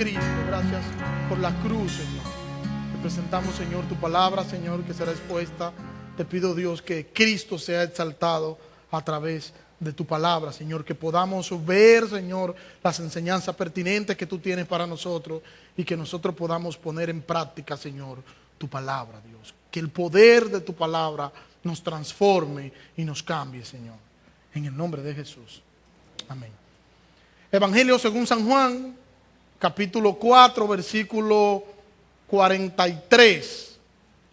Cristo, gracias por la cruz, Señor. Te presentamos, Señor, tu palabra, Señor, que será expuesta. Te pido, Dios, que Cristo sea exaltado a través de tu palabra, Señor, que podamos ver, Señor, las enseñanzas pertinentes que tú tienes para nosotros y que nosotros podamos poner en práctica, Señor, tu palabra, Dios. Que el poder de tu palabra nos transforme y nos cambie, Señor. En el nombre de Jesús. Amén. Evangelio según San Juan, capítulo 4, versículo 43.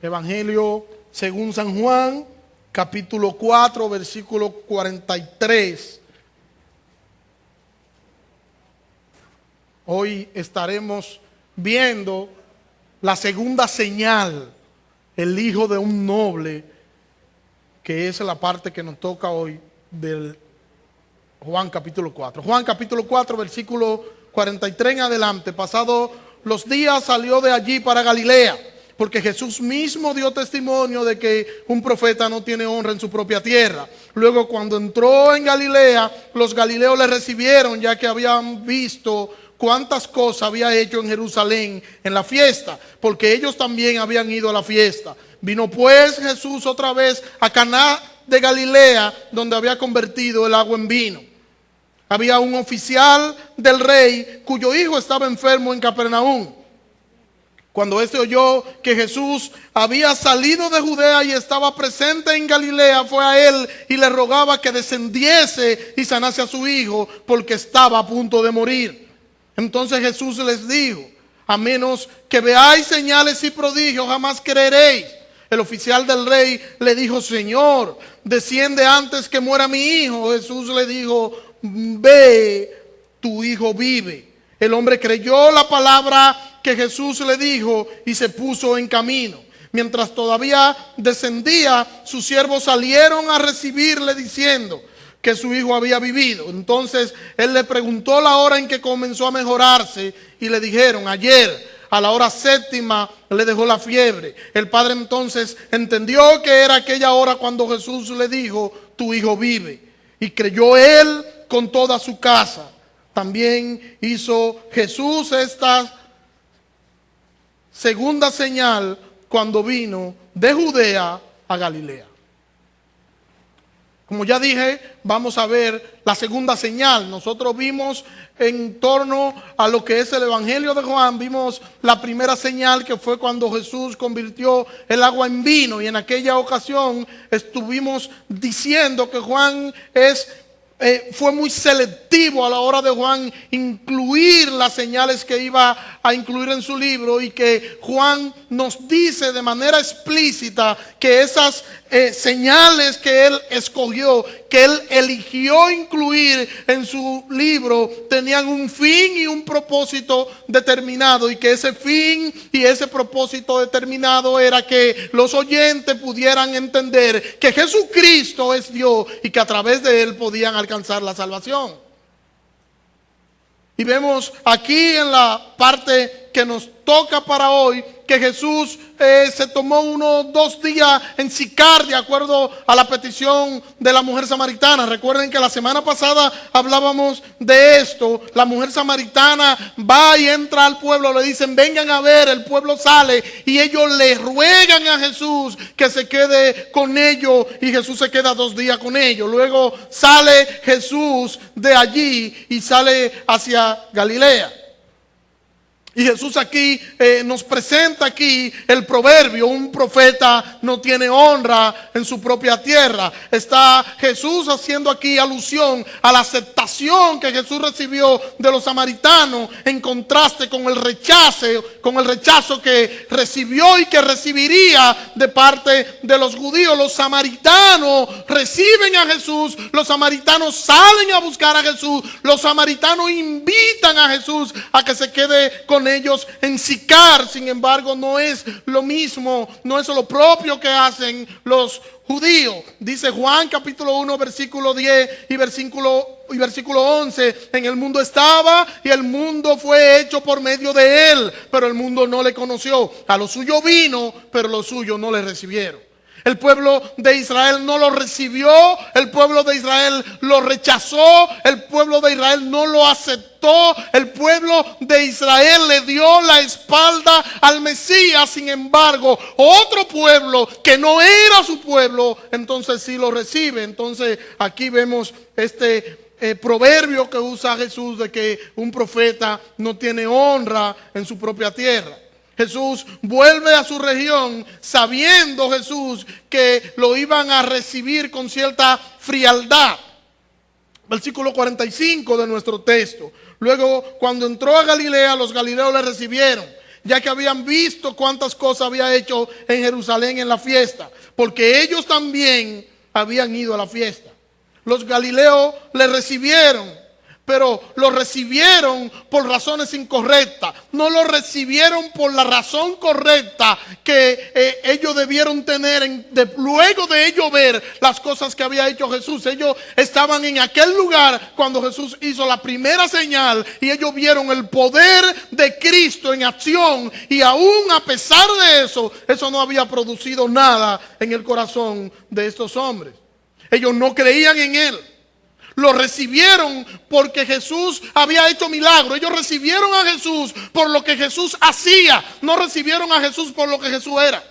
Evangelio según San Juan, capítulo 4, versículo 43. Hoy estaremos viendo la segunda señal, el hijo de un noble, que es la parte que nos toca hoy del Juan capítulo 4. Juan capítulo 4, versículo 43 en adelante. Pasado los días salió de allí para Galilea, porque Jesús mismo dio testimonio de que un profeta no tiene honra en su propia tierra. Luego, cuando entró en Galilea, los galileos le recibieron, ya que habían visto cuántas cosas había hecho en Jerusalén en la fiesta, porque ellos también habían ido a la fiesta. Vino pues Jesús otra vez a Caná de Galilea, donde había convertido el agua en vino. Había un oficial del rey cuyo hijo estaba enfermo en Capernaum. Cuando éste oyó que Jesús había salido de Judea y estaba presente en Galilea, fue a él y le rogaba que descendiese y sanase a su hijo, porque estaba a punto de morir. Entonces Jesús les dijo: a menos que veáis señales y prodigios, jamás creeréis. El oficial del rey le dijo: Señor, desciende antes que muera mi hijo. Jesús le dijo: ve, tu hijo vive. El hombre creyó la palabra que Jesús le dijo y se puso en camino. Mientras todavía descendía, sus siervos salieron a recibirle diciendo que su hijo había vivido. Entonces él le preguntó la hora en que comenzó a mejorarse y le dijeron: ayer a la hora séptima le dejó la fiebre. El padre entonces entendió que era aquella hora cuando Jesús le dijo: tu hijo vive. Y creyó él con toda su casa. También hizo Jesús esta segunda señal cuando vino de Judea a Galilea. Como ya dije, vamos a ver la segunda señal. Nosotros vimos en torno a lo que es el Evangelio de Juan, vimos la primera señal, que fue cuando Jesús convirtió el agua en vino. Y en aquella ocasión estuvimos diciendo que Juan fue muy selectivo a la hora de Juan incluir las señales que iba a incluir en su libro, y que Juan nos dice de manera explícita que esas señales que él escogió, que él eligió incluir en su libro, tenían un fin y un propósito determinado, y que ese fin y ese propósito determinado era que los oyentes pudieran entender que Jesucristo es Dios y que a través de él podían alcanzar la salvación. Y vemos aquí en la parte que nos toca para hoy que Jesús se tomó 2 días en Sicar, de acuerdo a la petición de la mujer samaritana. Recuerden que la semana pasada hablábamos de esto. La mujer samaritana va y entra al pueblo, le dicen: vengan a ver. El pueblo sale y ellos le ruegan a Jesús que se quede con ellos, y Jesús se queda 2 días con ellos. Luego sale Jesús de allí y sale hacia Galilea. Y Jesús aquí nos presenta aquí el proverbio: un profeta no tiene honra en su propia tierra. Está Jesús haciendo aquí alusión a la aceptación que Jesús recibió de los samaritanos, en contraste con el rechazo que recibió y que recibiría de parte de los judíos. Los samaritanos reciben a Jesús, los samaritanos salen a buscar a Jesús, los samaritanos invitan a Jesús a que se quede con ellos en Sicar. Sin embargo, no es lo mismo, no es lo propio que hacen los judíos. Dice Juan capítulo 1 versículo 10 y versículo 11: en el mundo estaba y el mundo fue hecho por medio de él, pero el mundo no le conoció. A lo suyo vino, pero los suyos no le recibieron. El pueblo de Israel no lo recibió, el pueblo de Israel lo rechazó, el pueblo de Israel no lo aceptó, el pueblo de Israel le dio la espalda al Mesías. Sin embargo, otro pueblo que no era su pueblo, entonces sí lo recibe. Entonces aquí vemos este proverbio que usa Jesús de que un profeta no tiene honra en su propia tierra. Jesús vuelve a su región sabiendo Jesús que lo iban a recibir con cierta frialdad. Versículo 45 de nuestro texto. Luego, cuando entró a Galilea, los galileos le recibieron, ya que habían visto cuántas cosas había hecho en Jerusalén en la fiesta, porque ellos también habían ido a la fiesta. Los galileos le recibieron, pero lo recibieron por razones incorrectas. No lo recibieron por la razón correcta que ellos debieron tener luego de ellos ver las cosas que había hecho Jesús. Ellos estaban en aquel lugar cuando Jesús hizo la primera señal y ellos vieron el poder de Cristo en acción, y aún a pesar de eso, eso no había producido nada en el corazón de estos hombres. Ellos no creían en Él. Lo recibieron porque Jesús había hecho milagros. Ellos recibieron a Jesús por lo que Jesús hacía. No recibieron a Jesús por lo que Jesús era.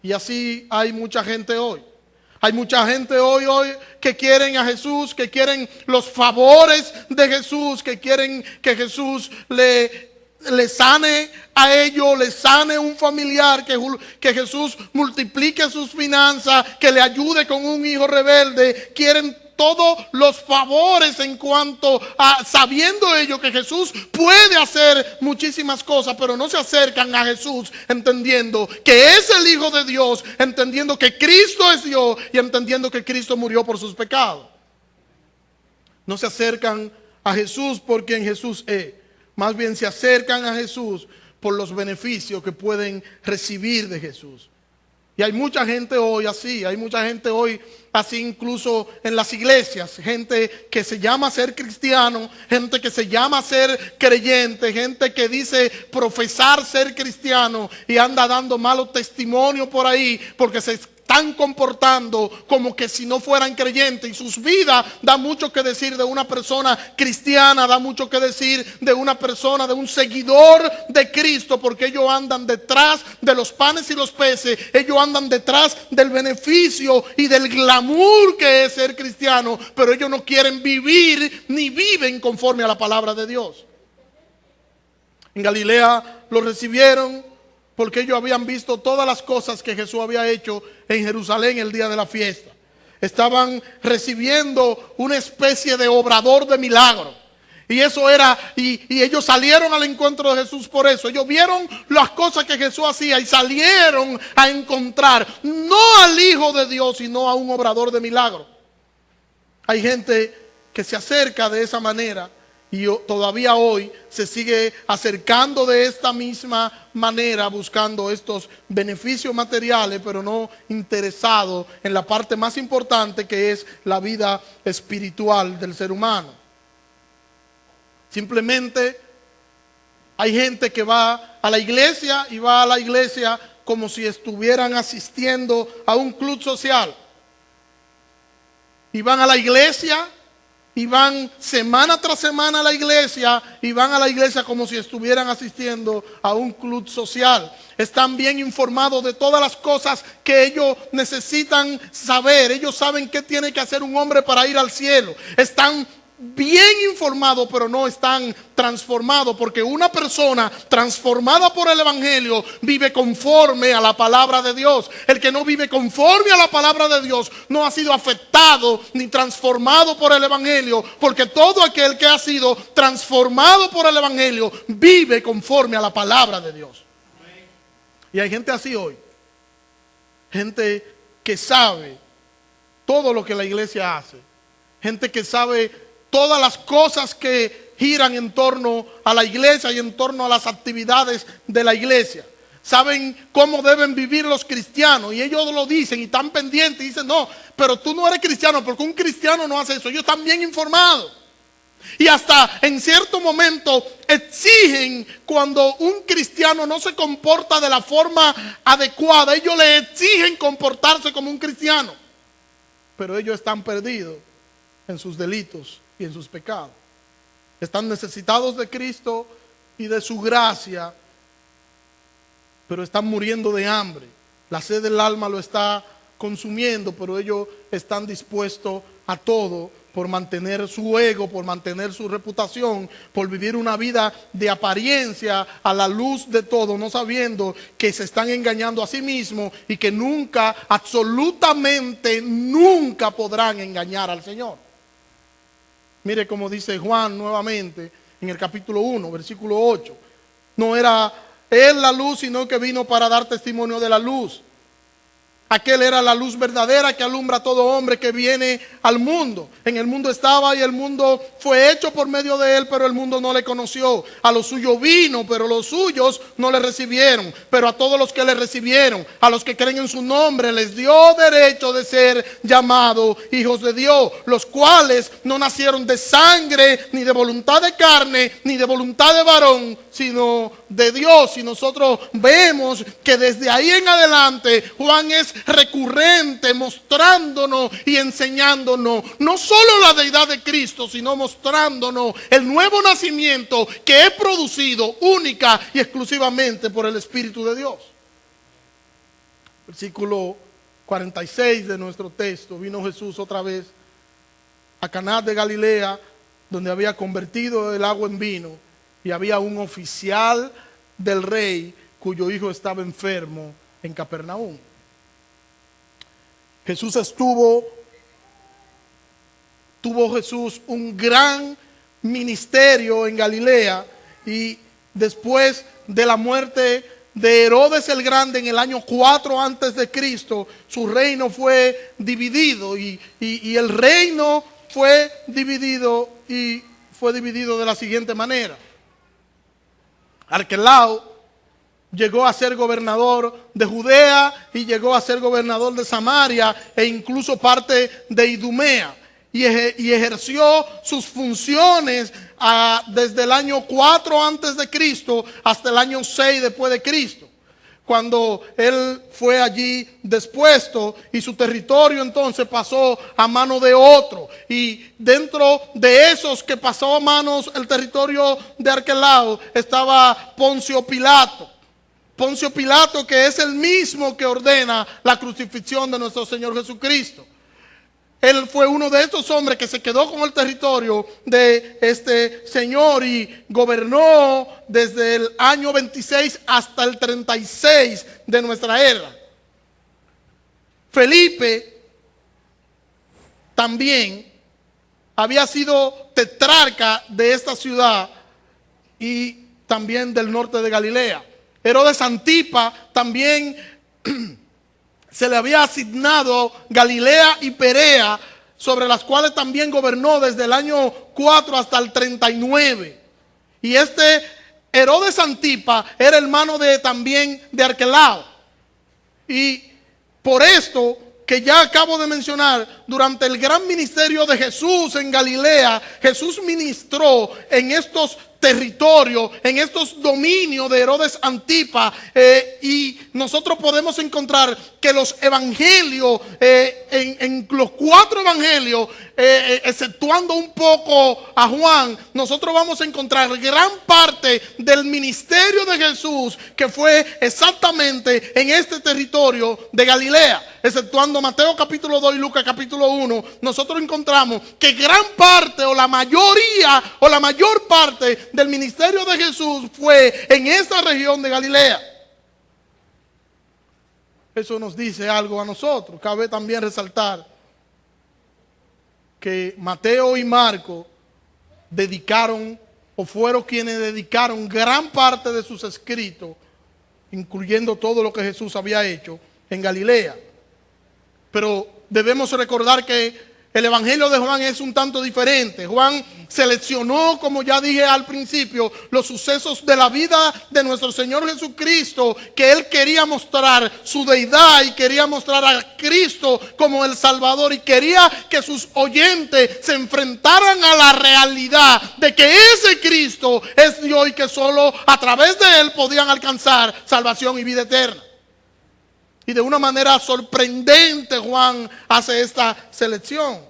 Y así hay mucha gente hoy. Hay mucha gente hoy que quieren a Jesús, que quieren los favores de Jesús, que quieren que Jesús le sane a ellos, le sane un familiar, que Jesús multiplique sus finanzas, que le ayude con un hijo rebelde. Quieren todos los favores en cuanto a, sabiendo ellos que Jesús puede hacer muchísimas cosas, pero no se acercan a Jesús entendiendo que es el Hijo de Dios, entendiendo que Cristo es Dios y entendiendo que Cristo murió por sus pecados. No se acercan a Jesús por quien Jesús es. Más bien se acercan a Jesús por los beneficios que pueden recibir de Jesús. Y hay mucha gente hoy así, hay mucha gente hoy así incluso en las iglesias. Gente que se llama ser cristiano, gente que se llama ser creyente, gente que dice profesar ser cristiano y anda dando malos testimonios por ahí porque se están comportando como que si no fueran creyentes, y sus vidas da mucho que decir de una persona cristiana, da mucho que decir de una persona, de un seguidor de Cristo, porque ellos andan detrás de los panes y los peces, ellos andan detrás del beneficio y del glamour que es ser cristiano, pero ellos no quieren vivir ni viven conforme a la palabra de Dios. En Galilea lo recibieron porque ellos habían visto todas las cosas que Jesús había hecho en Jerusalén el día de la fiesta. Estaban recibiendo una especie de obrador de milagros. Y eso era, y ellos salieron al encuentro de Jesús por eso. Ellos vieron las cosas que Jesús hacía y salieron a encontrar no al Hijo de Dios, sino a un obrador de milagros. Hay gente que se acerca de esa manera y todavía hoy se sigue acercando de esta misma manera, buscando estos beneficios materiales, pero no interesado en la parte más importante, que es la vida espiritual del ser humano. Simplemente hay gente que va a la iglesia y va a la iglesia como si estuvieran asistiendo a un club social. Y van a la iglesia y van semana tras semana a la iglesia, y van a la iglesia como si estuvieran asistiendo a un club social. Están bien informados de todas las cosas que ellos necesitan saber. Ellos saben qué tiene que hacer un hombre para ir al cielo. Están bien informados, pero no están transformados, porque una persona transformada por el evangelio vive conforme a la palabra de Dios. El que no vive conforme a la palabra de Dios no ha sido afectado ni transformado por el evangelio, porque todo aquel que ha sido transformado por el evangelio vive conforme a la palabra de Dios. Y hay gente así hoy, gente que sabe todo lo que la iglesia hace, gente que sabe todas las cosas que giran en torno a la iglesia y en torno a las actividades de la iglesia. Saben cómo deben vivir los cristianos, y ellos lo dicen y están pendientes y dicen: no, pero tú no eres cristiano porque un cristiano no hace eso. Ellos están bien informados. Y hasta en cierto momento exigen, cuando un cristiano no se comporta de la forma adecuada, ellos le exigen comportarse como un cristiano. Pero ellos están perdidos en sus delitos y en sus pecados. Están necesitados de Cristo y de su gracia, pero están muriendo de hambre. La sed del alma lo está consumiendo, pero ellos están dispuestos a todo por mantener su ego, por mantener su reputación, por vivir una vida de apariencia a la luz de todo, no sabiendo que se están engañando a sí mismos y que nunca, absolutamente nunca podrán engañar al Señor. Mire cómo dice Juan nuevamente en el capítulo 1, versículo 8. No era Él la luz, sino que vino para dar testimonio de la luz. Aquel era la luz verdadera que alumbra a todo hombre que viene al mundo. En el mundo estaba y el mundo fue hecho por medio de él, pero el mundo no le conoció. A los suyos vino, pero los suyos no le recibieron. Pero a todos los que le recibieron, a los que creen en su nombre, les dio derecho de ser llamados hijos de Dios, los cuales no nacieron de sangre, ni de voluntad de carne, ni de voluntad de varón, sino de Dios. Y nosotros vemos que desde ahí en adelante Juan es recurrente mostrándonos y enseñándonos no solo la deidad de Cristo, sino mostrándonos el nuevo nacimiento que es producido única y exclusivamente por el Espíritu de Dios. Versículo 46 de nuestro texto. Vino Jesús otra vez a Caná de Galilea, donde había convertido el agua en vino, y había un oficial del rey cuyo hijo estaba enfermo en Capernaum. Tuvo Jesús un gran ministerio en Galilea, y después de la muerte de Herodes el Grande en el año 4 antes de Cristo, su reino fue dividido y el reino fue dividido de la siguiente manera. Arquelao llegó a ser gobernador de Judea y llegó a ser gobernador de Samaria e incluso parte de Idumea. Y ejerció sus funciones desde el año 4 antes de Cristo hasta el año 6 después de Cristo, cuando él fue allí dispuesto y su territorio entonces pasó a mano de otro. Y dentro de esos que pasó a manos el territorio de Arquelao estaba Poncio Pilato. Poncio Pilato, que es el mismo que ordena la crucifixión de nuestro Señor Jesucristo. Él fue uno de estos hombres que se quedó con el territorio de este señor y gobernó desde el año 26 hasta el 36 de nuestra era. Felipe también había sido tetrarca de esta ciudad y también del norte de Galilea. Herodes Antipa también se le había asignado Galilea y Perea, sobre las cuales también gobernó desde el año 4 hasta el 39. Y este Herodes Antipa era hermano también de Arquelao. Y por esto que ya acabo de mencionar, durante el gran ministerio de Jesús en Galilea, Jesús ministró en estos territorios, en estos dominios de Herodes Antipa, y nosotros podemos encontrar que los evangelios, en los 4 evangelios, exceptuando un poco a Juan, nosotros vamos a encontrar gran parte del ministerio de Jesús que fue exactamente en este territorio de Galilea. Exceptuando Mateo capítulo 2 y Lucas capítulo 1, nosotros encontramos que gran parte o la mayoría o la mayor parte del ministerio de Jesús fue en esa región de Galilea. Eso nos dice algo a nosotros. Cabe también resaltar que Mateo y Marco dedicaron o fueron quienes dedicaron gran parte de sus escritos, incluyendo todo lo que Jesús había hecho en Galilea. Pero debemos recordar que el evangelio de Juan es un tanto diferente. Juan seleccionó, como ya dije al principio, los sucesos de la vida de nuestro Señor Jesucristo, que Él quería mostrar su deidad y quería mostrar a Cristo como el Salvador, y quería que sus oyentes se enfrentaran a la realidad de que ese Cristo es Dios y que solo a través de Él podían alcanzar salvación y vida eterna. Y de una manera sorprendente Juan hace esta selección.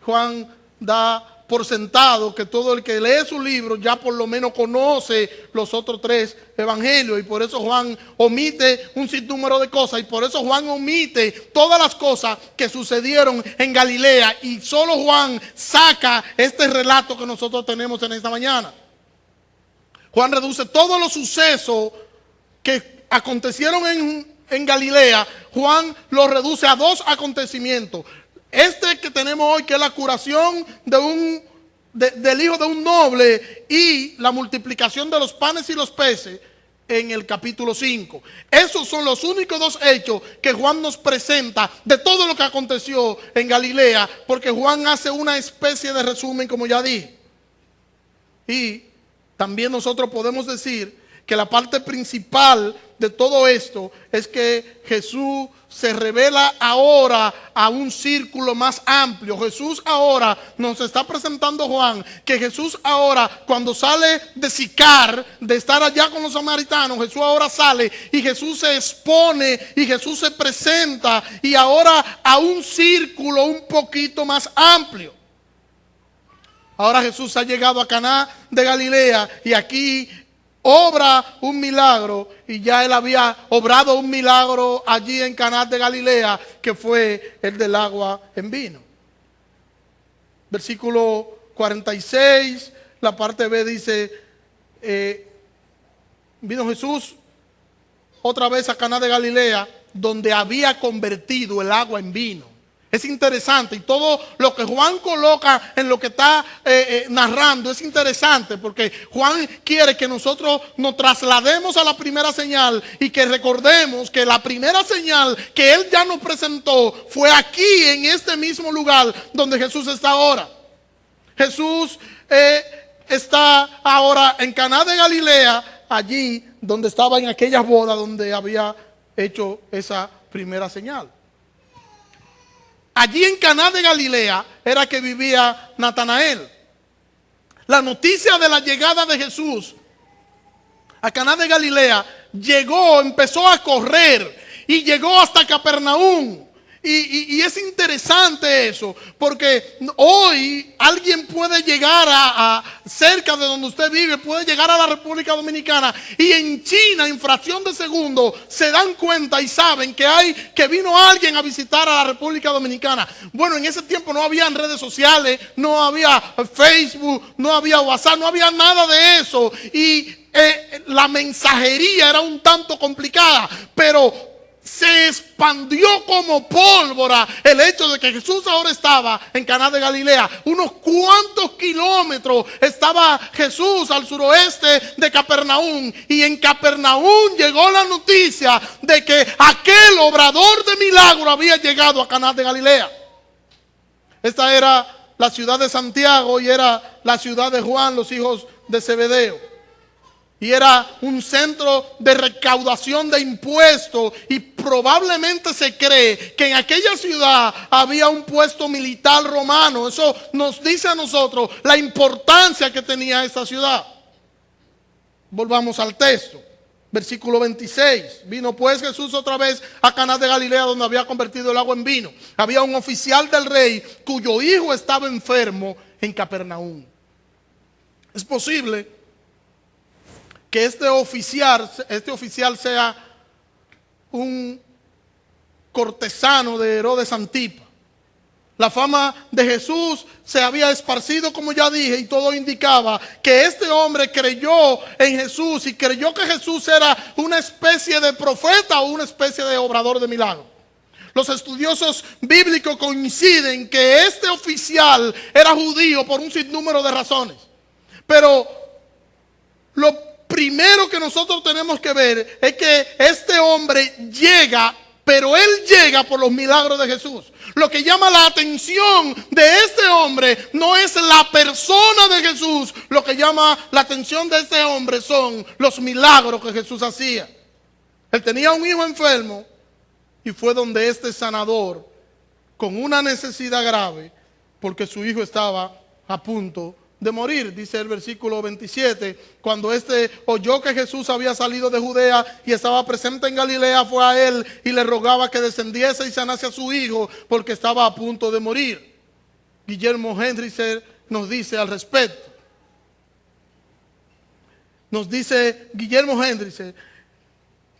Juan da por sentado que todo el que lee su libro ya por lo menos conoce los otros 3 evangelios, y por eso Juan omite un sinnúmero de cosas, y por eso Juan omite todas las cosas que sucedieron en Galilea, y solo Juan saca este relato que nosotros tenemos en esta mañana. Juan reduce todos los sucesos que acontecieron en Galilea. Juan los reduce a 2 acontecimientos. Este que tenemos hoy, que es la curación del hijo de un noble, y la multiplicación de los panes y los peces en el capítulo 5. Esos son los únicos 2 hechos que Juan nos presenta de todo lo que aconteció en Galilea, porque Juan hace una especie de resumen, como ya dije. Y también nosotros podemos decir que la parte principal de todo esto es que Jesús se revela ahora a un círculo más amplio. Jesús ahora nos está presentando Juan, que Jesús ahora, cuando sale de Sicar, de estar allá con los samaritanos, Jesús ahora sale y Jesús se expone y Jesús se presenta, y ahora a un círculo un poquito más amplio. Ahora Jesús ha llegado a Caná de Galilea, y aquí obra un milagro, y ya Él había obrado un milagro allí en Caná de Galilea, que fue el del agua en vino. Versículo 46, la parte B dice, vino Jesús otra vez a Caná de Galilea, donde había convertido el agua en vino. Es interesante, y todo lo que Juan coloca en lo que está narrando es interesante, porque Juan quiere que nosotros nos traslademos a la primera señal, y que recordemos que la primera señal que Él ya nos presentó fue aquí, en este mismo lugar donde Jesús está ahora. Jesús está ahora en Caná de Galilea, allí donde estaba en aquellas bodas donde había hecho esa primera señal. Allí en Caná de Galilea era que vivía Natanael. La noticia de la llegada de Jesús a Caná de Galilea empezó a correr y llegó hasta Capernaum. Y es interesante eso, porque hoy alguien puede llegar a cerca de donde usted vive, puede llegar a la República Dominicana, y en China, en fracción de segundo, se dan cuenta y saben que vino alguien a visitar a la República Dominicana. Bueno, en ese tiempo no había redes sociales, no había Facebook, no había WhatsApp, no había nada de eso, y la mensajería era un tanto complicada, pero se expandió como pólvora el hecho de que Jesús ahora estaba en Caná de Galilea. Unos cuantos kilómetros estaba Jesús al suroeste de Capernaum, y en Capernaum llegó la noticia de que aquel obrador de milagro había llegado a Caná de Galilea. Esta era la ciudad de Santiago y era la ciudad de Juan, los hijos de Zebedeo. Y era un centro de recaudación de impuestos, y probablemente se cree que en aquella ciudad había un puesto militar romano. Eso nos dice a nosotros la importancia que tenía esta ciudad. Volvamos al texto. Versículo 26. Vino pues Jesús otra vez a Caná de Galilea, donde había convertido el agua en vino. Había un oficial del rey cuyo hijo estaba enfermo en Capernaum. Es posible que este oficial sea un cortesano de Herodes Antipa. La fama de Jesús se había esparcido, como ya dije, y todo indicaba que este hombre creyó en Jesús, y creyó que Jesús era una especie de profeta o una especie de obrador de milagros. Los estudiosos bíblicos coinciden que este oficial era judío por un sinnúmero de razones. Pero lo primero que nosotros tenemos que ver es que este hombre llega pero él llega por los milagros de Jesús. Lo que llama la atención de este hombre no es la persona de Jesús. Lo que llama la atención de este hombre son los milagros que Jesús hacía. Él tenía un hijo enfermo y fue donde este sanador, con una necesidad grave, porque su hijo estaba a punto de morir. Dice el versículo 27, cuando este oyó que Jesús había salido de Judea y estaba presente en Galilea, fue a él y le rogaba que descendiese y sanase a su hijo, porque estaba a punto de morir. Guillermo Hendricks nos dice al respecto. Nos dice Guillermo Hendricks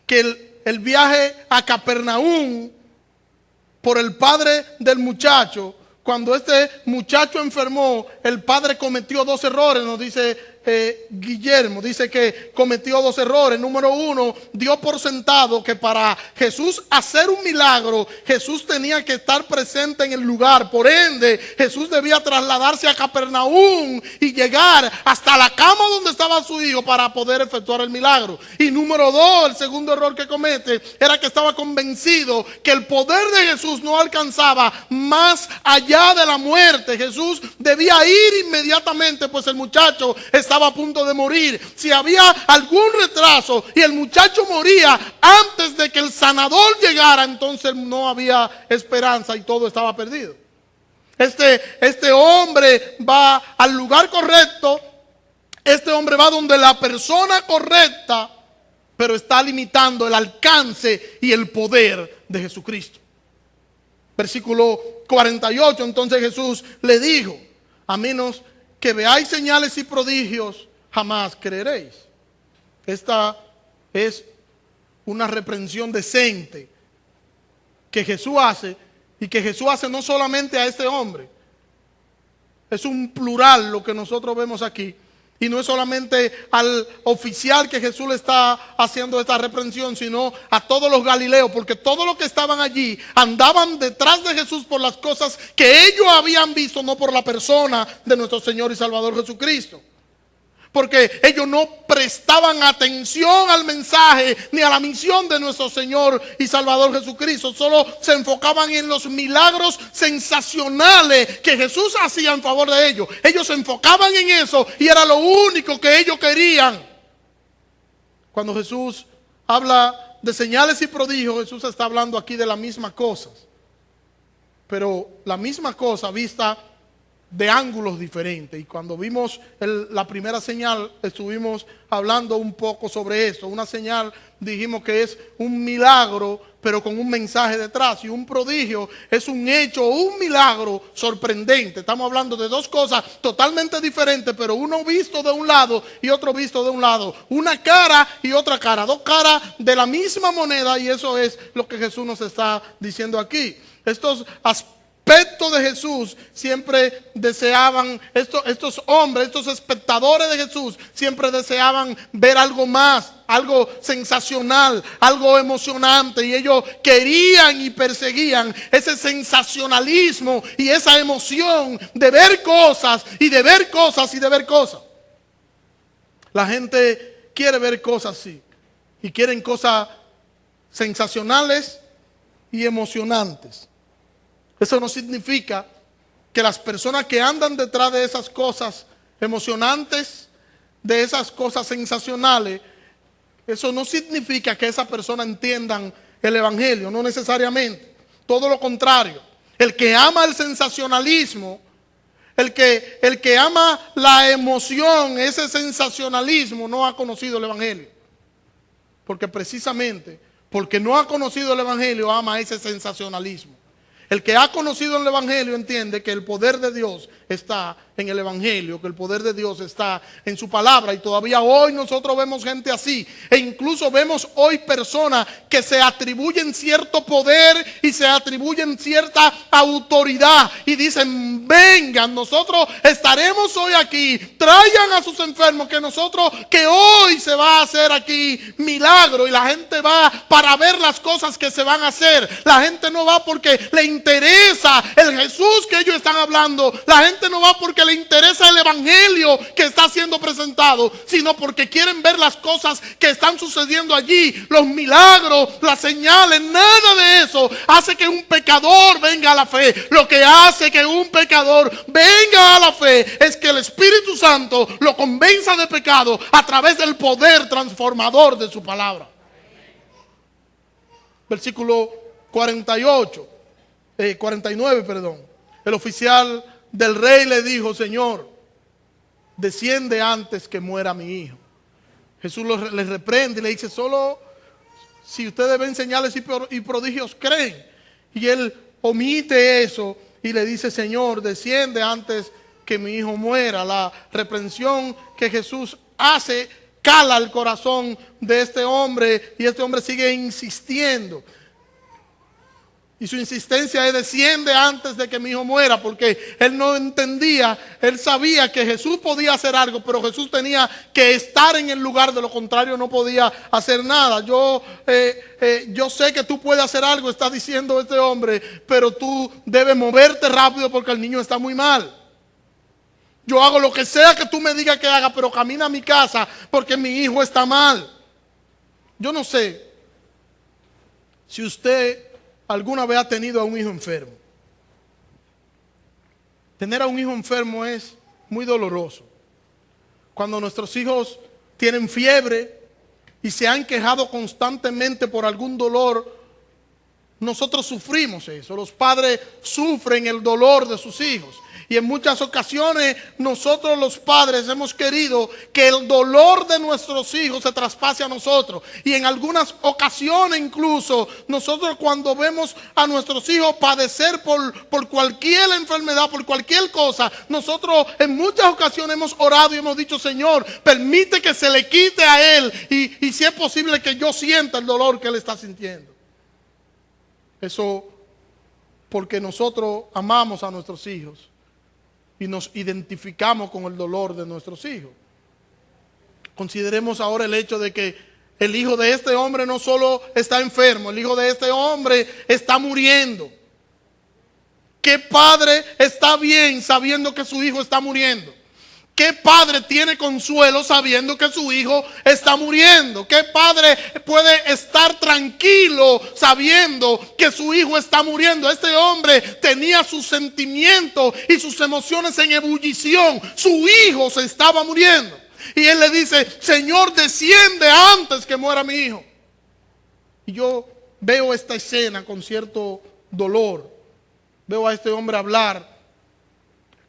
que el viaje a Capernaum por el padre del muchacho, cuando este muchacho enfermó, el padre cometió 2 errores, nos dice Guillermo, dice que cometió 2 errores. Número 1, dio por sentado que para Jesús hacer un milagro, Jesús tenía que estar presente en el lugar. Por ende, Jesús debía trasladarse a Capernaum y llegar hasta la cama donde estaba su hijo para poder efectuar el milagro. Y número 2, el segundo error que comete era que estaba convencido que el poder de Jesús no alcanzaba más allá de la muerte. Jesús debía ir inmediatamente, pues el muchacho estaba a punto de morir. Si había algún retraso y el muchacho moría antes de que el sanador llegara, entonces no había esperanza y todo estaba perdido. Este hombre va al lugar correcto, este hombre va donde la persona correcta, pero está limitando el alcance y el poder de Jesucristo. Versículo 48, entonces Jesús le dijo: a menos que veáis señales y prodigios, jamás creeréis. Esta es una reprensión decente que Jesús hace, y que Jesús hace no solamente a este hombre. Es un plural lo que nosotros vemos aquí. Y no es solamente al oficial que Jesús le está haciendo esta reprensión, sino a todos los galileos, porque todos los que estaban allí andaban detrás de Jesús por las cosas que ellos habían visto, no por la persona de nuestro Señor y Salvador Jesucristo. Porque ellos no prestaban atención al mensaje ni a la misión de nuestro Señor y Salvador Jesucristo. Solo se enfocaban en los milagros sensacionales que Jesús hacía en favor de ellos. Ellos se enfocaban en eso y era lo único que ellos querían. Cuando Jesús habla de señales y prodigios, Jesús está hablando aquí de las mismas cosas. Pero la misma cosa vista de ángulos diferentes. Y cuando vimos la primera señal, estuvimos hablando un poco sobre esto. Una señal, dijimos que es un milagro, pero con un mensaje detrás. Y un prodigio es un hecho o un milagro sorprendente. Estamos hablando de 2 cosas totalmente diferentes, pero uno visto de un lado y otro visto de un lado. Una cara y otra cara. 2 caras de la misma moneda, y eso es lo que Jesús nos está diciendo aquí. Estos aspectos de Jesús siempre deseaban, estos hombres, estos espectadores de Jesús siempre deseaban ver algo más, algo sensacional, algo emocionante, y ellos querían y perseguían ese sensacionalismo y esa emoción de ver cosas y de ver cosas y de ver cosas. La gente quiere ver cosas así, y quieren cosas sensacionales y emocionantes. Eso no significa que las personas que andan detrás de esas cosas emocionantes, de esas cosas sensacionales, eso no significa que esas personas entiendan el evangelio, no necesariamente. Todo lo contrario. El que ama el sensacionalismo, el que ama la emoción, ese sensacionalismo, no ha conocido el evangelio. Porque precisamente, porque no ha conocido el evangelio, ama ese sensacionalismo. El que ha conocido el evangelio entiende que el poder de Dios está en el evangelio, que el poder de Dios está en su palabra. Y todavía hoy nosotros vemos gente así, e incluso vemos hoy personas que se atribuyen cierto poder y se atribuyen cierta autoridad y dicen: vengan, nosotros estaremos hoy aquí, traigan a sus enfermos, que hoy se va a hacer aquí milagro. Y la gente va para ver las cosas que se van a hacer. La gente no va porque le interesa el Jesús que ellos están hablando. La gente gente no va porque le interesa el evangelio que está siendo presentado, sino porque quieren ver las cosas que están sucediendo allí, los milagros, las señales. Nada de eso hace que un pecador venga a la fe. Lo que hace que un pecador venga a la fe es que el Espíritu Santo lo convenza de pecado a través del poder transformador de su palabra. Versículo 49, perdón. El oficial del rey le dijo: Señor, desciende antes que muera mi hijo. Jesús le reprende y le dice: solo si ustedes ven señales y prodigios creen. Y él omite eso y le dice: Señor, desciende antes que mi hijo muera. La reprensión que Jesús hace cala el corazón de este hombre, y este hombre sigue insistiendo. Y su insistencia es: desciende antes de que mi hijo muera, porque él no entendía, él sabía que Jesús podía hacer algo, pero Jesús tenía que estar en el lugar, de lo contrario no podía hacer nada. Yo sé que tú puedes hacer algo, está diciendo este hombre, pero tú debes moverte rápido porque el niño está muy mal. Yo hago lo que sea que tú me digas que haga, pero camina a mi casa porque mi hijo está mal. Yo no sé si usted alguna vez ha tenido a un hijo enfermo. Tener a un hijo enfermo es muy doloroso. Cuando nuestros hijos tienen fiebre y se han quejado constantemente por algún dolor, nosotros sufrimos eso. Los padres sufren el dolor de sus hijos. Y en muchas ocasiones nosotros los padres hemos querido que el dolor de nuestros hijos se traspase a nosotros. Y en algunas ocasiones incluso nosotros, cuando vemos a nuestros hijos padecer por cualquier enfermedad, por cualquier cosa, nosotros en muchas ocasiones hemos orado y hemos dicho: Señor, permite que se le quite a él y si es posible que yo sienta el dolor que él está sintiendo. Eso porque nosotros amamos a nuestros hijos y nos identificamos con el dolor de nuestros hijos. Consideremos ahora el hecho de que el hijo de este hombre no solo está enfermo, el hijo de este hombre está muriendo. ¿Qué padre está bien sabiendo que su hijo está muriendo? ¿Qué padre tiene consuelo sabiendo que su hijo está muriendo? ¿Qué padre puede estar tranquilo sabiendo que su hijo está muriendo? Este hombre tenía sus sentimientos y sus emociones en ebullición. Su hijo se estaba muriendo. Y él le dice: Señor, desciende antes que muera mi hijo. Y yo veo esta escena con cierto dolor. Veo a este hombre hablar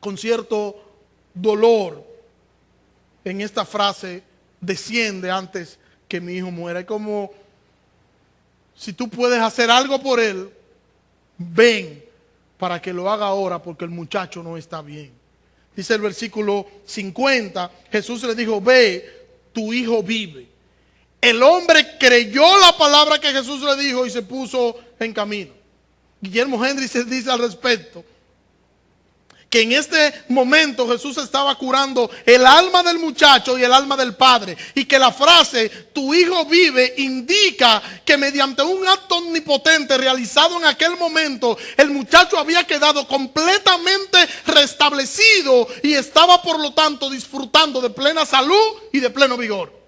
con cierto dolor en esta frase: desciende antes que mi hijo muera. Es como si tú puedes hacer algo por él, ven para que lo haga ahora, porque el muchacho no está bien. Dice el versículo 50, Jesús le dijo: ve, tu hijo vive. El hombre creyó la palabra que Jesús le dijo y se puso en camino. Guillermo Henry se dice al respecto que en este momento Jesús estaba curando el alma del muchacho y el alma del padre, y que la frase "tu hijo vive" indica que mediante un acto omnipotente realizado en aquel momento, el muchacho había quedado completamente restablecido y estaba por lo tanto disfrutando de plena salud y de pleno vigor.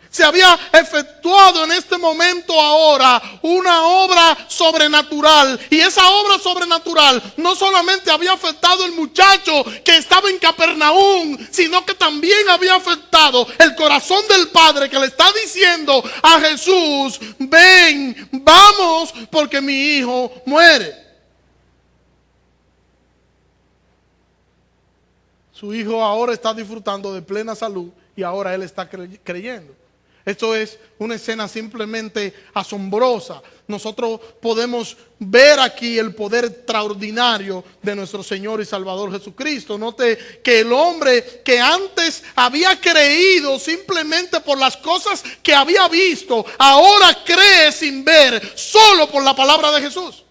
Se había efectuado en este momento ahora una obra sobrenatural, y esa obra sobrenatural no solamente había afectado al muchacho que estaba en Capernaum, sino que también había afectado el corazón del padre, que le está diciendo a Jesús: ven, vamos, porque mi hijo muere. Su hijo ahora está disfrutando de plena salud y ahora él está creyendo. Esto es una escena simplemente asombrosa. Nosotros podemos ver aquí el poder extraordinario de nuestro Señor y Salvador Jesucristo. Note que el hombre que antes había creído simplemente por las cosas que había visto, ahora cree sin ver, solo por la palabra de Jesús.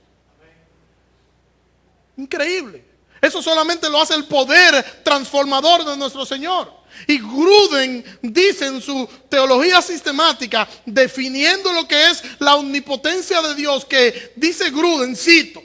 Increíble. Eso solamente lo hace el poder transformador de nuestro Señor. Y Gruden dice en su teología sistemática, definiendo lo que es la omnipotencia de Dios, que dice Gruden, cito: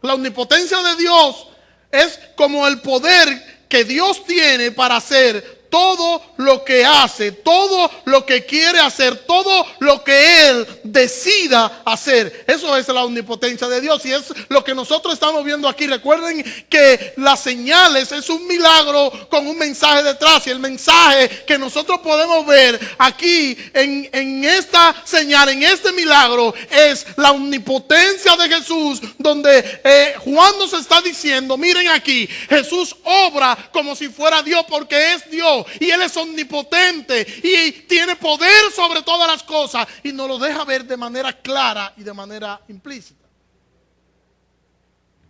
la omnipotencia de Dios es como el poder que Dios tiene para hacer todo lo que hace, todo lo que quiere hacer, todo lo que Él decida hacer. Eso es la omnipotencia de Dios y es lo que nosotros estamos viendo aquí. Recuerden que las señales es un milagro con un mensaje detrás, y el mensaje que nosotros podemos ver aquí en esta señal, en este milagro, es la omnipotencia de Jesús, donde Juan nos está diciendo, miren aquí, Jesús obra como si fuera Dios porque es Dios. Y Él es omnipotente y tiene poder sobre todas las cosas, y nos lo deja ver de manera clara y de manera implícita.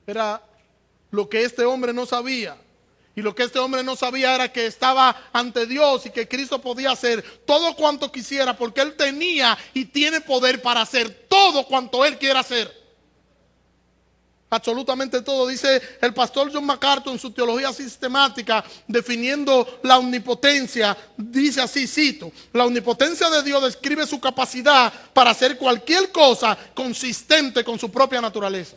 Era lo que este hombre no sabía. Y lo que este hombre no sabía era que estaba ante Dios y que Cristo podía hacer todo cuanto quisiera, porque Él tenía y tiene poder para hacer todo cuanto Él quiera hacer. Absolutamente todo. Dice el pastor John MacArthur en su teología sistemática, definiendo la omnipotencia, dice así, cito: la omnipotencia de Dios describe su capacidad para hacer cualquier cosa consistente con su propia naturaleza.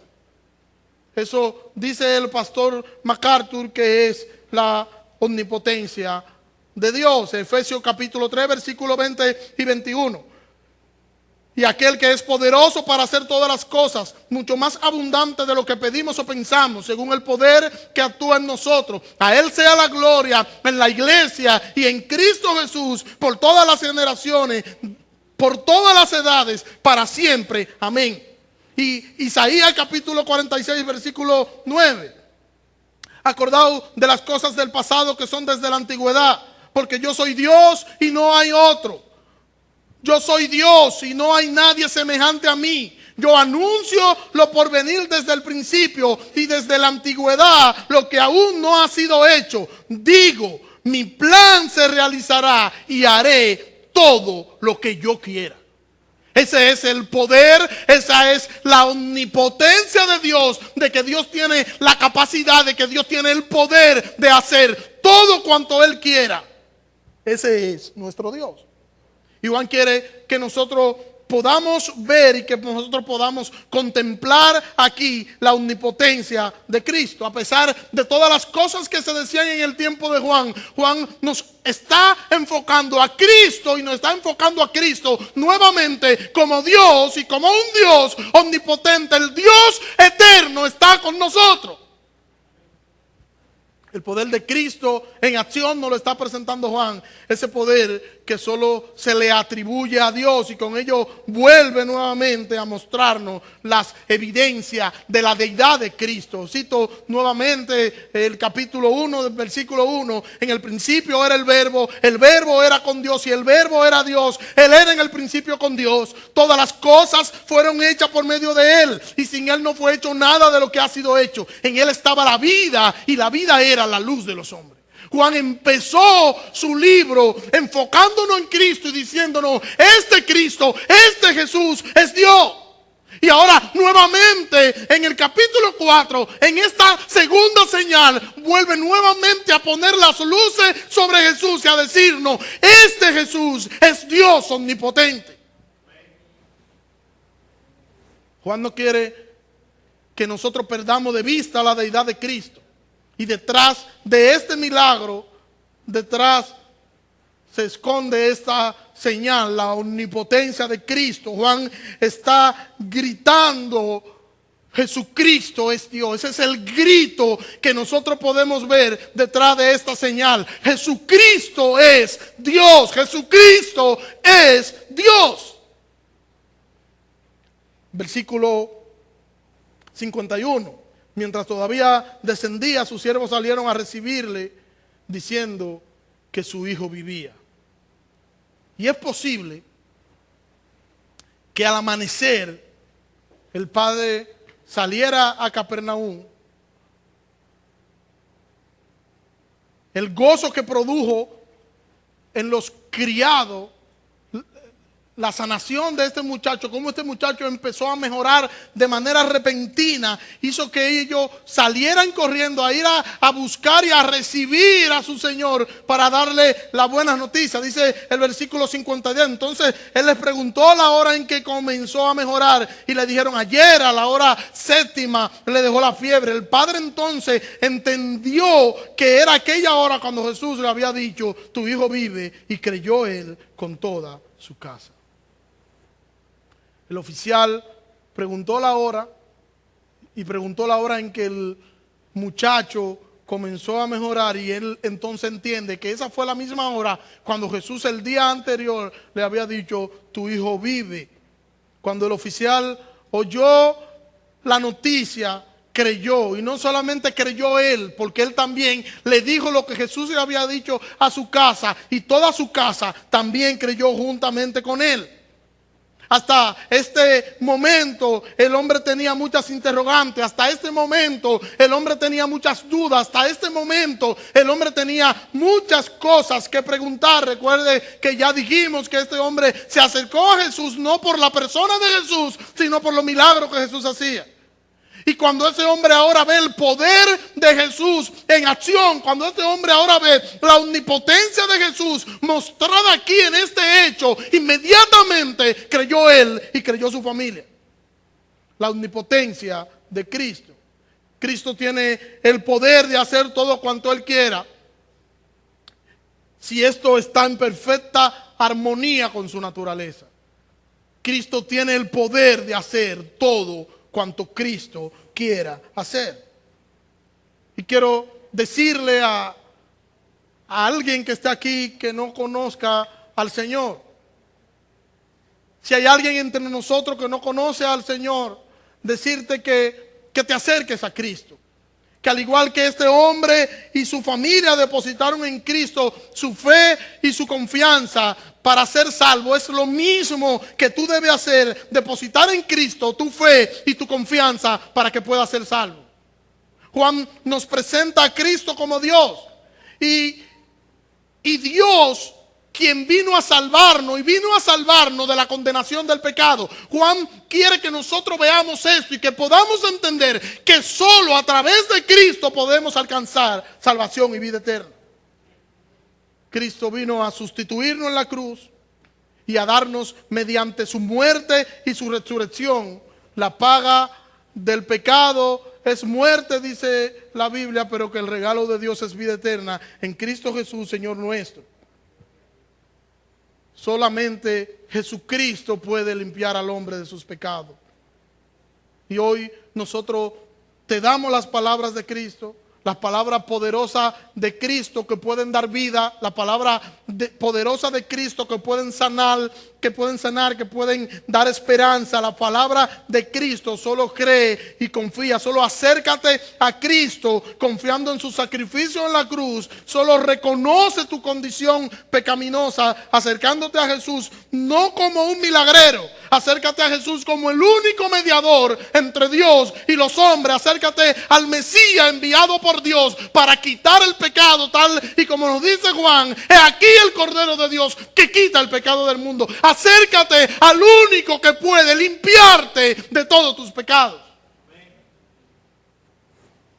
Eso dice el pastor MacArthur que es la omnipotencia de Dios. Efesios capítulo 3, versículos 20 y 21. Y aquel que es poderoso para hacer todas las cosas, mucho más abundante de lo que pedimos o pensamos, según el poder que actúa en nosotros. A Él sea la gloria en la iglesia y en Cristo Jesús por todas las generaciones, por todas las edades, para siempre. Amén. Y Isaías capítulo 46, versículo 9. Acordaos de las cosas del pasado que son desde la antigüedad, porque yo soy Dios y no hay otro. Yo soy Dios y no hay nadie semejante a mí. Yo anuncio lo por venir desde el principio y desde la antigüedad, lo que aún no ha sido hecho. Digo, mi plan se realizará y haré todo lo que yo quiera. Ese es el poder, esa es la omnipotencia de Dios, de que Dios tiene la capacidad, de que Dios tiene el poder de hacer todo cuanto Él quiera. Ese es nuestro Dios. Y Juan quiere que nosotros podamos ver y que nosotros podamos contemplar aquí la omnipotencia de Cristo. A pesar de todas las cosas que se decían en el tiempo de Juan, Juan nos está enfocando a Cristo y nos está enfocando a Cristo nuevamente como Dios y como un Dios omnipotente. El Dios eterno está con nosotros. El poder de Cristo en acción nos lo está presentando Juan. Ese poder que solo se le atribuye a Dios, y con ello vuelve nuevamente a mostrarnos las evidencias de la deidad de Cristo. Cito nuevamente el capítulo 1 del versículo 1. En el principio era el verbo era con Dios y el verbo era Dios. Él era en el principio con Dios. Todas las cosas fueron hechas por medio de Él, y sin Él no fue hecho nada de lo que ha sido hecho. En Él estaba la vida y la vida era la luz de los hombres. Juan empezó su libro enfocándonos en Cristo y diciéndonos, este Cristo, este Jesús es Dios. Y ahora nuevamente en el capítulo 4, en esta segunda señal, vuelve nuevamente a poner las luces sobre Jesús y a decirnos, este Jesús es Dios omnipotente. Juan no quiere que nosotros perdamos de vista la deidad de Cristo. Y detrás de este milagro, detrás se esconde esta señal, la omnipotencia de Cristo. Juan está gritando, Jesucristo es Dios. Ese es el grito que nosotros podemos ver detrás de esta señal. Jesucristo es Dios. Jesucristo es Dios. Versículo 51. Mientras todavía descendía, sus siervos salieron a recibirle, diciendo que su hijo vivía. Y es posible que al amanecer el padre saliera a Capernaum. El gozo que produjo en los criados la sanación de este muchacho, cómo este muchacho empezó a mejorar de manera repentina, hizo que ellos salieran corriendo a ir a buscar y a recibir a su Señor para darle las buenas noticias. Dice el versículo 52, entonces él les preguntó la hora en que comenzó a mejorar y le dijeron: ayer a la hora séptima le dejó la fiebre. El padre entonces entendió que era aquella hora cuando Jesús le había dicho: tu hijo vive, y creyó él con toda su casa. El oficial preguntó la hora y preguntó la hora en que el muchacho comenzó a mejorar, y él entonces entiende que esa fue la misma hora cuando Jesús el día anterior le había dicho: tu hijo vive. Cuando el oficial oyó la noticia, creyó, y no solamente creyó él, porque él también le dijo lo que Jesús le había dicho a su casa, y toda su casa también creyó juntamente con él. Hasta este momento el hombre tenía muchas interrogantes, hasta este momento el hombre tenía muchas dudas, hasta este momento el hombre tenía muchas cosas que preguntar. Recuerde que ya dijimos que este hombre se acercó a Jesús no por la persona de Jesús, sino por los milagros que Jesús hacía. Y cuando ese hombre ahora ve el poder de Jesús en acción, cuando ese hombre ahora ve la omnipotencia de Jesús mostrada aquí en este hecho, inmediatamente creyó él y creyó su familia. La omnipotencia de Cristo. Cristo tiene el poder de hacer todo cuanto él quiera, si esto está en perfecta armonía con su naturaleza. Cristo tiene el poder de hacer todo cuanto Cristo quiera hacer. Y quiero decirle a alguien que está aquí que no conozca al Señor: si hay alguien entre nosotros que no conoce al Señor, decirte que te acerques a Cristo. Que al igual que este hombre y su familia depositaron en Cristo su fe y su confianza para ser salvo, es lo mismo que tú debes hacer: depositar en Cristo tu fe y tu confianza para que puedas ser salvo. Juan nos presenta a Cristo como Dios, y Dios, quien vino a salvarnos, y vino a salvarnos de la condenación del pecado. Juan quiere que nosotros veamos esto y que podamos entender que solo a través de Cristo podemos alcanzar salvación y vida eterna. Cristo vino a sustituirnos en la cruz y a darnos, mediante su muerte y su resurrección, la paga del pecado es muerte, dice la Biblia, pero que el regalo de Dios es vida eterna en Cristo Jesús, Señor nuestro. Solamente Jesucristo puede limpiar al hombre de sus pecados. Y hoy nosotros te damos las palabras de Cristo, las palabras poderosas de Cristo que pueden dar vida, la palabra poderosa de Cristo que pueden sanar, que pueden dar esperanza. La palabra de Cristo: solo cree y confía, solo acércate a Cristo confiando en su sacrificio en la cruz, solo reconoce tu condición pecaminosa acercándote a Jesús, no como un milagrero, acércate a Jesús como el único mediador entre Dios y los hombres, acércate al Mesías enviado por Dios para quitar el pecado, tal y como nos dice Juan: he aquí el Cordero de Dios que quita el pecado del mundo. Acércate al único que puede limpiarte de todos tus pecados.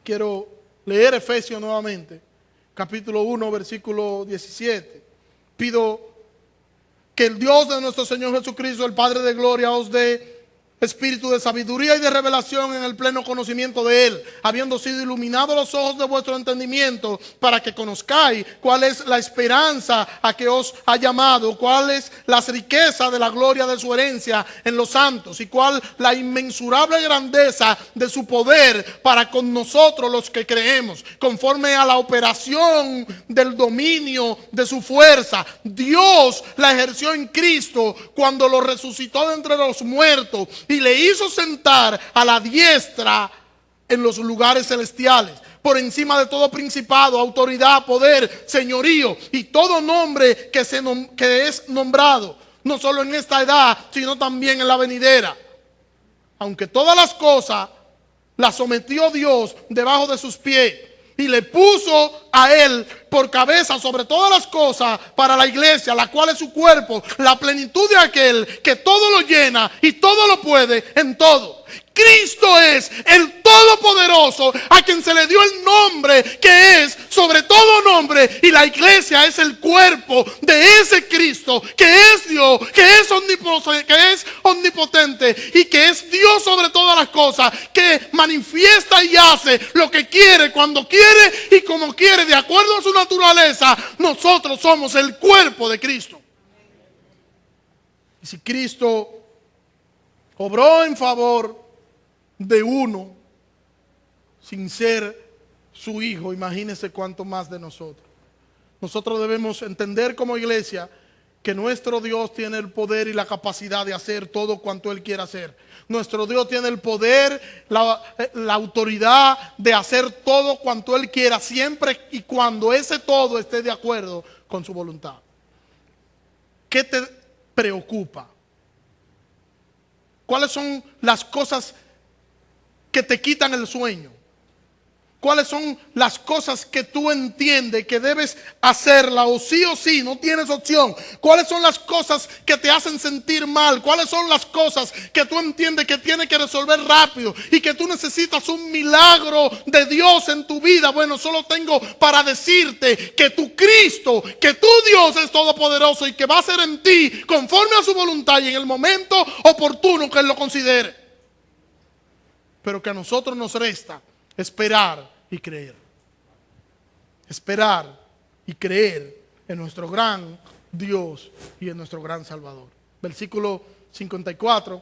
Quiero leer Efesios nuevamente, capítulo 1, versículo 17. Pido que el Dios de nuestro Señor Jesucristo, el Padre de gloria, os dé espíritu de sabiduría y de revelación en el pleno conocimiento de Él, habiendo sido iluminados los ojos de vuestro entendimiento, para que conozcáis cuál es la esperanza a que os ha llamado, cuál es las riquezas de la gloria de su herencia en los santos, y cuál la inmensurable grandeza de su poder para con nosotros los que creemos, conforme a la operación del dominio de su fuerza. Dios la ejerció en Cristo cuando lo resucitó de entre los muertos y le hizo sentar a la diestra en los lugares celestiales, por encima de todo principado, autoridad, poder, señorío y todo nombre que es nombrado, no solo en esta edad, sino también en la venidera. Aunque todas las cosas las sometió Dios debajo de sus pies, y le puso a él por cabeza sobre todas las cosas para la iglesia, la cual es su cuerpo, la plenitud de aquel que todo lo llena y todo lo puede en todo. Cristo es el Todopoderoso, a quien se le dio el nombre que es sobre todo nombre, y la iglesia es el cuerpo de ese Cristo que es Dios, que es omnipotente y que es Dios sobre todas las cosas, que manifiesta y hace lo que quiere, cuando quiere y como quiere, de acuerdo a su naturaleza. Nosotros somos el cuerpo de Cristo. Y si Cristo obró en favor de uno sin ser su hijo, imagínense cuánto más de nosotros. Nosotros debemos entender como iglesia que nuestro Dios tiene el poder y la capacidad de hacer todo cuanto Él quiera hacer. Nuestro Dios tiene el poder, la autoridad de hacer todo cuanto Él quiera, siempre y cuando ese todo esté de acuerdo con su voluntad. ¿Qué te preocupa? ¿Cuáles son las cosas que te quitan el sueño? ¿Cuáles son las cosas que tú entiendes que debes hacerla o sí, no tienes opción? ¿Cuáles son las cosas que te hacen sentir mal? ¿Cuáles son las cosas que tú entiendes que tienes que resolver rápido y que tú necesitas un milagro de Dios en tu vida? Bueno, solo tengo para decirte que tu Cristo, que tu Dios es todopoderoso y que va a hacer en ti conforme a su voluntad y en el momento oportuno que Él lo considere. Pero que a nosotros nos resta esperar y creer. Esperar y creer en nuestro gran Dios y en nuestro gran Salvador. Versículo 54,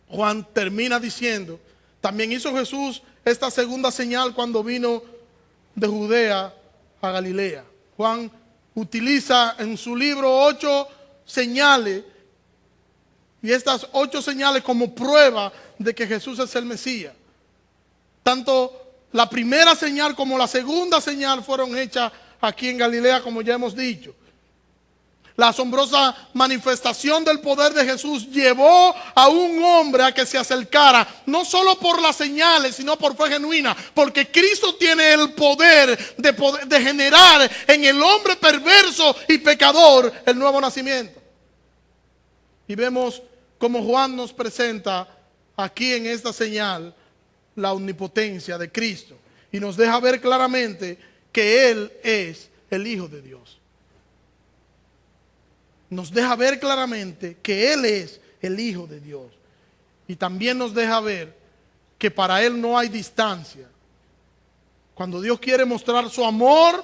Juan termina diciendo: también hizo Jesús esta segunda señal cuando vino de Judea a Galilea. Juan utiliza en su libro 8 señales, y estas 8 señales como prueba de que Jesús es el Mesías. Tanto la primera señal como la segunda señal fueron hechas aquí en Galilea, como ya hemos dicho. La asombrosa manifestación del poder de Jesús llevó a un hombre a que se acercara, no solo por las señales, sino por fe genuina, porque Cristo tiene el poder de generar en el hombre perverso y pecador el nuevo nacimiento. Y vemos como Juan nos presenta aquí en esta señal la omnipotencia de Cristo y nos deja ver claramente que Él es el Hijo de Dios. Nos deja ver claramente que Él es el Hijo de Dios. Y también nos deja ver que para Él no hay distancia. Cuando Dios quiere mostrar su amor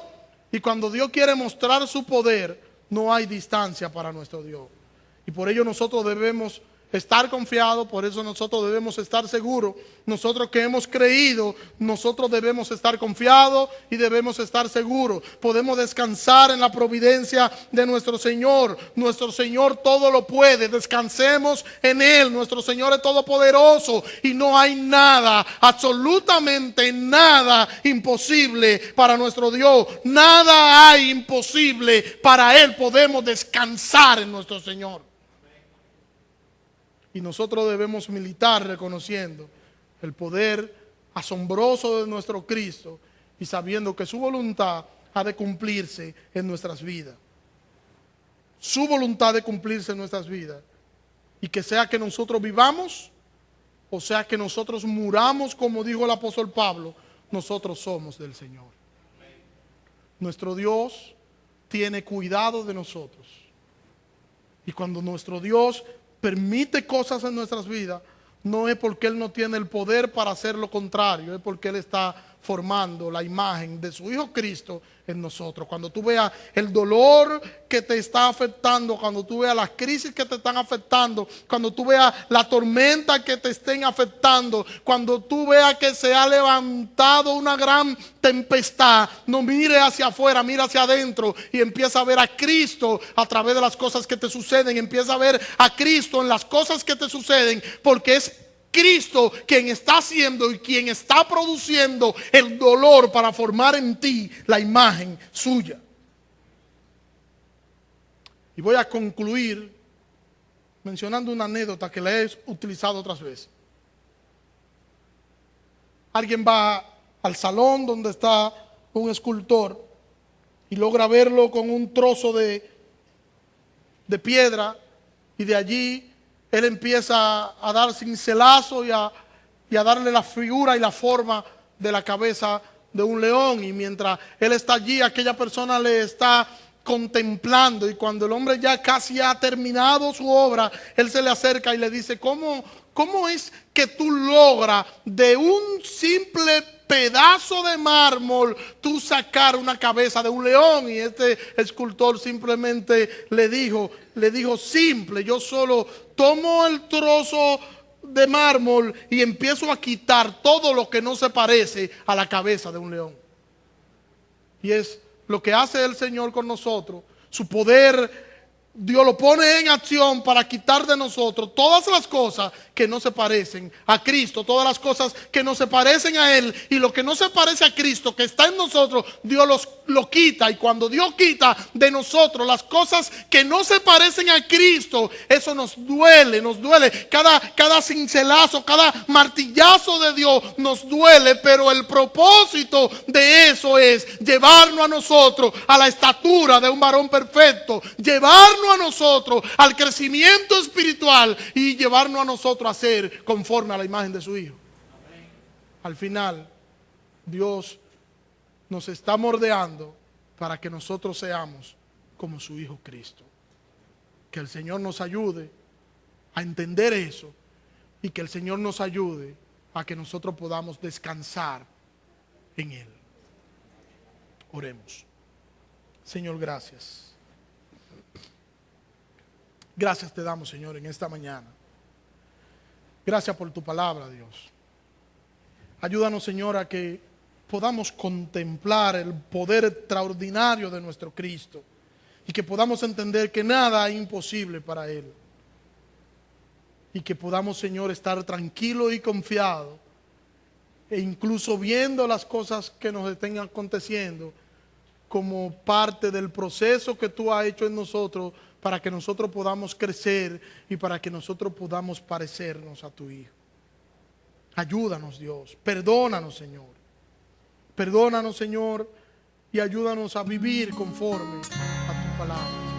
y cuando Dios quiere mostrar su poder, no hay distancia para nuestro Dios. Y por ello nosotros debemos estar confiados, por eso nosotros debemos estar seguros. Nosotros que hemos creído, nosotros debemos estar confiados y debemos estar seguros. Podemos descansar en la providencia de nuestro Señor. Nuestro Señor todo lo puede, descansemos en Él. Nuestro Señor es todopoderoso y no hay nada, absolutamente nada imposible para nuestro Dios. Nada hay imposible para Él. Podemos descansar en nuestro Señor. Y nosotros debemos militar reconociendo el poder asombroso de nuestro Cristo y sabiendo que su voluntad ha de cumplirse en nuestras vidas. Su voluntad de cumplirse en nuestras vidas. Y que sea que nosotros vivamos o sea que nosotros muramos, como dijo el apóstol Pablo, nosotros somos del Señor. Nuestro Dios tiene cuidado de nosotros. Y cuando nuestro Dios permite cosas en nuestras vidas, no es porque Él no tiene el poder para hacer lo contrario, es porque Él está formando la imagen de su Hijo Cristo en nosotros. Cuando tú veas el dolor que te está afectando, cuando tú veas las crisis que te están afectando, cuando tú veas la tormenta que te estén afectando, cuando tú veas que se ha levantado una gran tempestad, no mire hacia afuera, mira hacia adentro y empieza a ver a Cristo a través de las cosas que te suceden. Empieza a ver a Cristo en las cosas que te suceden, porque es Cristo quien está haciendo y quien está produciendo el dolor para formar en ti la imagen suya. Y voy a concluir mencionando una anécdota que la he utilizado otras veces. Alguien va al salón donde está un escultor y logra verlo con un trozo de piedra, y de allí él empieza a dar cincelazo y a darle la figura y la forma de la cabeza de un león. Y mientras él está allí, aquella persona le está contemplando, y cuando el hombre ya casi ha terminado su obra, él se le acerca y le dice: ¿Cómo es que tú logras de un simple pedazo de mármol tú sacar una cabeza de un león? Y este escultor simplemente le dijo simple: yo solo tomo el trozo de mármol y empiezo a quitar todo lo que no se parece a la cabeza de un león. Y es lo que hace el Señor con nosotros. Su poder Dios lo pone en acción para quitar de nosotros todas las cosas que no se parecen a Cristo, todas las cosas que no se parecen a Él, y lo que no se parece a Cristo que está en nosotros, Dios lo quita. Y cuando Dios quita de nosotros las cosas que no se parecen a Cristo, eso nos duele. Cada cincelazo, cada martillazo de Dios nos duele, pero el propósito de eso es llevarnos a nosotros a la estatura de un varón perfecto, llevarnos a nosotros al crecimiento espiritual y llevarnos a nosotros a ser conforme a la imagen de su Hijo. Amén. Al final, Dios nos está moldeando para que nosotros seamos como su Hijo Cristo. Que el Señor nos ayude a entender eso, y que el Señor nos ayude a que nosotros podamos descansar en Él. Oremos. Señor, gracias. Gracias te damos, Señor, en esta mañana. Gracias por tu palabra, Dios. Ayúdanos, Señor, a que podamos contemplar el poder extraordinario de nuestro Cristo, y que podamos entender que nada es imposible para Él. Y que podamos, Señor, estar tranquilos y confiados, e incluso viendo las cosas que nos estén aconteciendo como parte del proceso que tú has hecho en nosotros, para que nosotros podamos crecer y para que nosotros podamos parecernos a tu Hijo. Ayúdanos, Dios. Perdónanos, Señor. Perdónanos, Señor, y ayúdanos a vivir conforme a tu palabra.